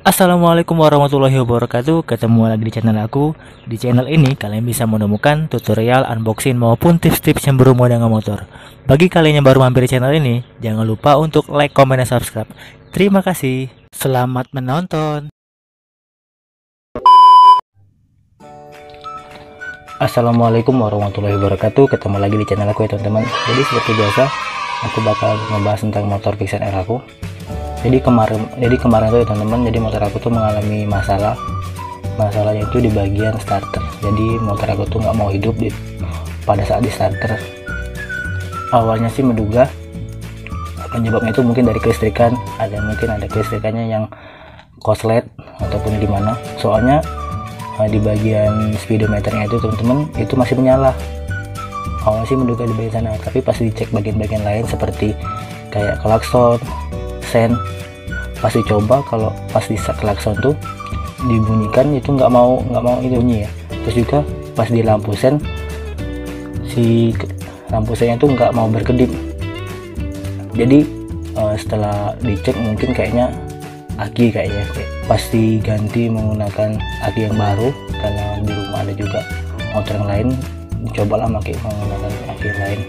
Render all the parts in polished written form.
Assalamualaikum warahmatullahi wabarakatuh. Ketemu lagi di channel aku. Di channel ini kalian bisa menemukan tutorial, unboxing maupun tips-tips yang berhubungan dengan motor. Bagi kalian yang baru mampir di channel ini, jangan lupa untuk like, comment, dan subscribe. Terima kasih. Selamat menonton. Assalamualaikum warahmatullahi wabarakatuh. Ketemu lagi di channel aku ya teman-teman. Jadi seperti biasa, aku bakal membahas tentang motor Vixen R aku. Jadi kemarin tuh ya teman-teman, jadi motor aku tuh mengalami masalahnya itu di bagian starter. Jadi motor aku tuh nggak mau hidup pada saat di starter. Awalnya sih menduga penyebabnya itu mungkin dari kelistrikan, mungkin ada kelistrikannya yang korslet ataupun gimana. Soalnya di bagian speedometernya itu teman-teman itu masih menyala. Awalnya sih menduga di bagian sana, tapi pas dicek bagian-bagian lain seperti kayak klakson, sen, pas dicoba kalau pas di klakson tuh dibunyikan itu nggak mau itu bunyi ya. Terus juga pas di lampu sen, si lampu sennya tuh nggak mau berkedip. Jadi setelah dicek mungkin kayaknya aki pas diganti menggunakan aki yang baru, karena di rumah ada juga motor yang lain, cobalah menggunakan aki yang lain.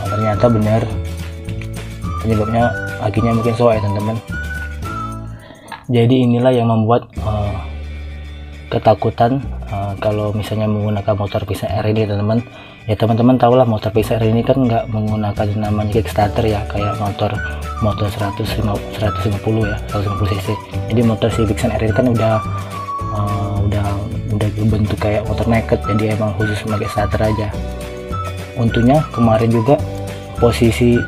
Ternyata benar penyebabnya akinya mungkin soal ya teman-teman. Jadi inilah yang membuat ketakutan kalau misalnya menggunakan motor Vixen R ini teman-teman. Ya teman-teman tahulah motor Vixen R ini kan nggak menggunakan namanya kickstarter ya, kayak motor 150 ya, 150 cc. Jadi motor si Vixen R ini kan udah bentuk kayak motor naked, jadi emang khusus pakai starter aja. Untungnya kemarin juga posisi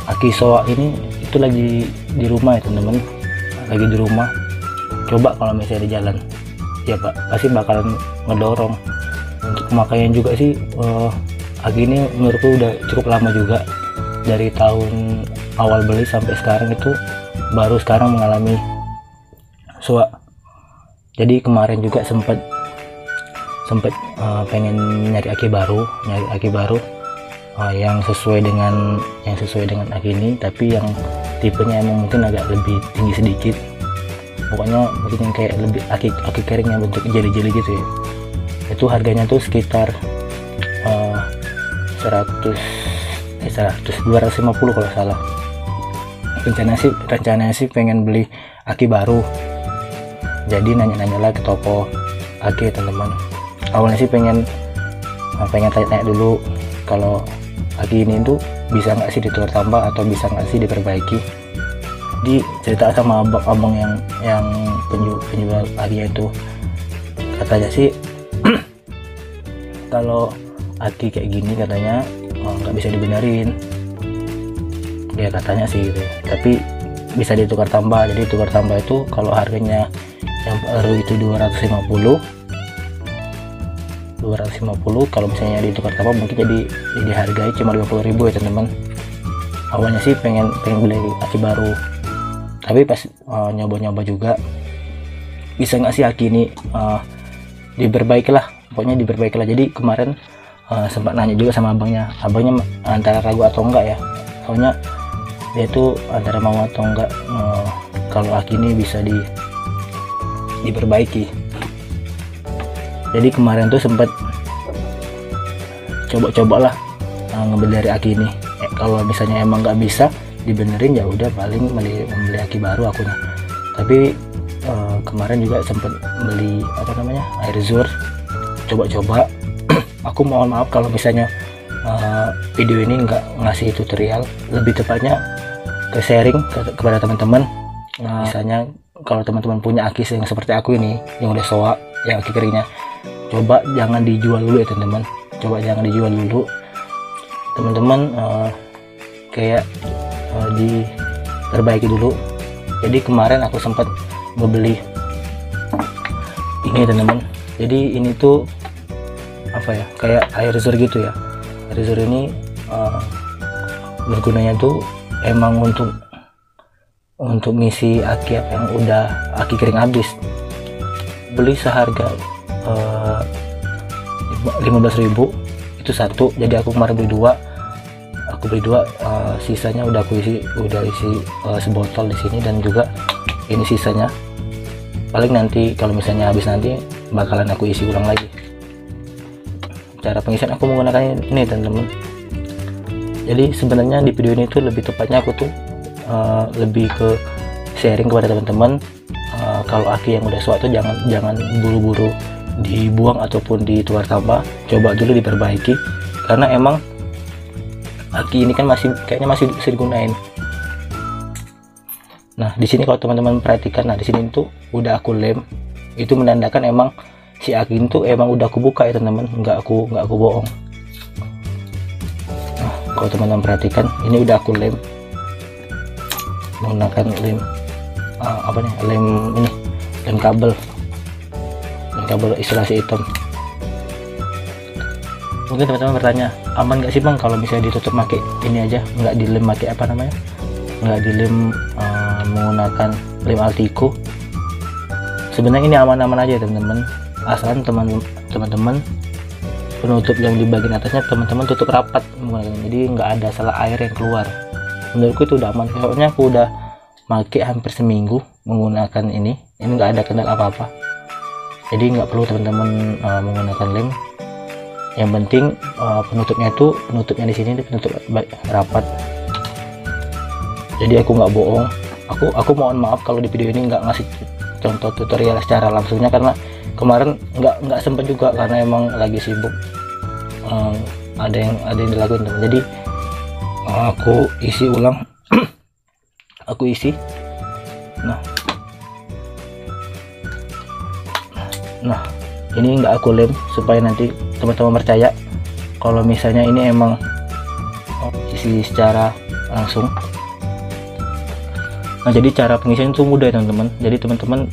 aki soak ini itu lagi di rumah ya teman-teman, lagi di rumah. Coba kalau misalnya di jalan ya pak, pasti bakalan ngedorong. Untuk pemakaian juga sih aki ini menurutku udah cukup lama juga, dari tahun awal beli sampai sekarang itu baru sekarang mengalami soak. Jadi kemarin juga sempat pengen nyari aki baru yang sesuai dengan aki ini, tapi yang tipenya emang mungkin agak lebih tinggi sedikit. Pokoknya mungkin yang kayak lebih aki kering yang bentuk jeli-jeli gitu ya. Itu harganya tuh sekitar 250 kalau salah. Rencananya sih pengen beli aki baru. Jadi nanya-nanya lah ke toko aki teman-teman. Awalnya sih pengen tanya-tanya dulu kalau aki ini tuh bisa nggak sih ditukar tambah atau bisa nggak sih diperbaiki. Di cerita sama abang yang penjual akinya itu, katanya sih kalau aki kayak gini katanya nggak bisa dibenerin ya, katanya sih gitu. Tapi bisa ditukar tambah. Jadi tukar tambah itu kalau harganya yang baru itu 250, kalau misalnya ditukar tambah mungkin jadi dihargai cuma 50.000 ya teman-teman. Awalnya sih pengen beli aki baru, tapi pas nyoba-nyoba juga bisa nggak sih aki ini diperbaiki lah, pokoknya diperbaiki lah. Jadi kemarin sempat nanya juga sama abangnya antara ragu atau enggak ya, soalnya dia tuh antara mau atau enggak kalau aki ini bisa diperbaiki. Jadi kemarin tuh sempat coba-cobalah ngebenerin aki ini. Kalau misalnya emang nggak bisa dibenerin ya udah paling membeli aki baru akunya. Tapi kemarin juga sempat beli air zur, coba-coba. Aku mohon maaf kalau misalnya video ini nggak ngasih tutorial, lebih tepatnya ke sharing kepada teman-teman. Misalnya kalau teman-teman punya aki yang seperti aku ini yang udah soak, yang aki keringnya, coba jangan dijual dulu ya teman-teman. Coba jangan dijual dulu teman-teman, kayak diperbaiki dulu. Jadi kemarin aku sempat membeli ini teman-teman. Jadi ini tuh kayak air zur gitu ya. Air zur ini bergunanya tuh emang untuk ngisi aki yang udah aki kering habis. Beli seharga 15.000 itu satu. Jadi aku kemarin beli dua, sisanya udah isi sebotol di sini, dan juga ini sisanya paling nanti kalau misalnya habis nanti bakalan aku isi ulang lagi. Cara pengisian aku menggunakan ini teman-teman. Jadi sebenarnya di video ini tuh lebih tepatnya aku tuh lebih ke sharing kepada teman-teman, kalau aki yang udah suat tuh jangan buru-buru dibuang ataupun ditukar sampah, coba dulu diperbaiki, karena emang aki ini kan kayaknya masih bisa digunain. Nah di sini kalau teman-teman perhatikan, nah di sini tuh udah aku lem, itu menandakan emang si aki itu emang udah aku buka ya teman-teman, nggak aku bohong. Nah kalau teman-teman perhatikan, ini udah aku lem menggunakan lem lem kabel isolasi hitam. Mungkin teman-teman bertanya, aman nggak sih bang kalau misalnya ditutup pakai ini aja, nggak dilem pakai nggak dilem menggunakan lem Altico? Sebenarnya ini aman-aman aja teman-teman, asalkan teman-teman penutup yang di bagian atasnya teman-teman tutup rapat menggunakan, jadi nggak ada salah air yang keluar. Menurutku itu udah aman, soalnya aku udah pakai hampir seminggu menggunakan ini nggak ada kendala apa-apa, jadi nggak perlu teman-teman menggunakan lem. Yang penting penutupnya di sini penutup rapat. Jadi aku nggak bohong, aku mohon maaf kalau di video ini nggak ngasih contoh tutorial secara langsungnya, karena kemarin nggak sempet juga karena emang lagi sibuk, ada yang dilakukan teman. Jadi aku isi ulang aku isi. Nah ini nggak aku lem supaya nanti teman-teman percaya kalau misalnya ini emang isi secara langsung. Nah jadi cara pengisian itu mudah ya teman-teman. Jadi teman-teman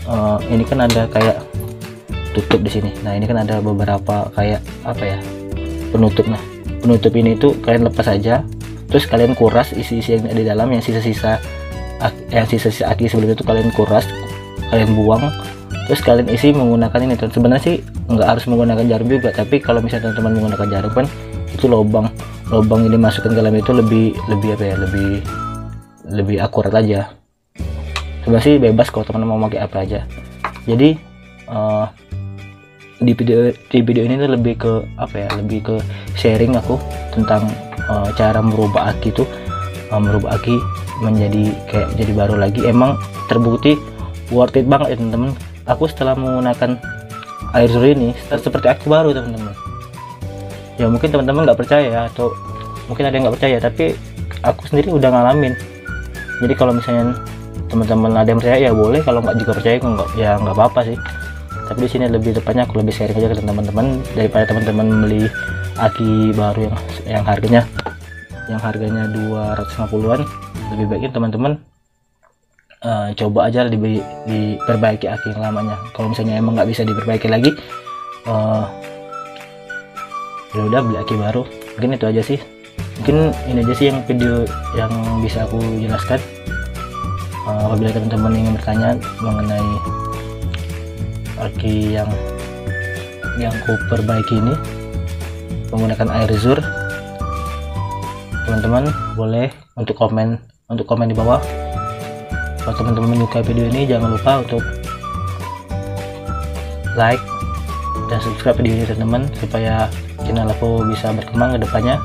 ini kan ada kayak tutup di sini. Nah ini kan ada beberapa kayak penutup. Nah penutup ini tuh kalian lepas aja, terus kalian kuras isi-isi yang ada di dalam, yang sisa-sisa aki sebelum itu kalian kuras, kalian buang, terus kalian isi menggunakan ini. Sebenarnya sih nggak harus menggunakan jarum juga, tapi kalau misalnya teman-teman menggunakan jarum kan itu lubang ini masukkan ke dalam itu lebih akurat aja. Sebenarnya sih bebas kalau teman-teman mau pakai apa aja. Jadi di video ini tuh lebih ke sharing aku tentang cara merubah aki menjadi kayak jadi baru lagi. Emang terbukti worth it banget ya teman-teman. Aku setelah menggunakan air zur ini seperti aku baru teman-teman. Ya mungkin teman-teman nggak percaya, atau mungkin ada yang nggak percaya, tapi aku sendiri udah ngalamin. Jadi kalau misalnya teman-teman ada yang percaya ya boleh, kalau nggak juga percaya nggak apa-apa sih. Tapi di sini lebih tepatnya aku lebih sharing aja ke teman-teman, daripada teman-teman beli aki baru yang harganya 250-an. Lebih baiknya teman-teman coba aja diperbaiki aki yang lamanya. Kalau misalnya emang nggak bisa diperbaiki lagi, ya udah beli aki baru. Mungkin itu aja sih, mungkin ini aja sih yang video yang bisa aku jelaskan. Apabila teman-teman ingin bertanya mengenai aki yang ku perbaiki ini menggunakan air zur, teman-teman boleh untuk komen di bawah. Kalau teman-teman menyukai video ini, jangan lupa untuk like dan subscribe video ini teman-teman, supaya channel aku bisa berkembang ke depannya.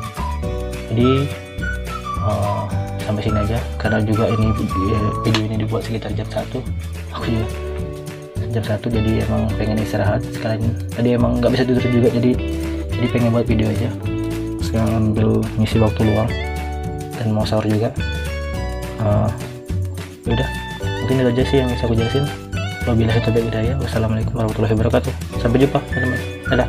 Jadi sampai sini aja, karena juga ini video ini dibuat sekitar jam 1, aku juga jam 1, jadi emang pengen istirahat sekalian. Tadi emang nggak bisa tidur juga, jadi pengen buat video aja. Sekarang ambil ngisi waktu luang dan mau sahur juga. Udah, mungkin itu aja sih yang bisa aku jelasin. Wabillahi taufiq wal hidayah. Wassalamualaikum warahmatullahi wabarakatuh. Sampai jumpa teman-teman. Dadah.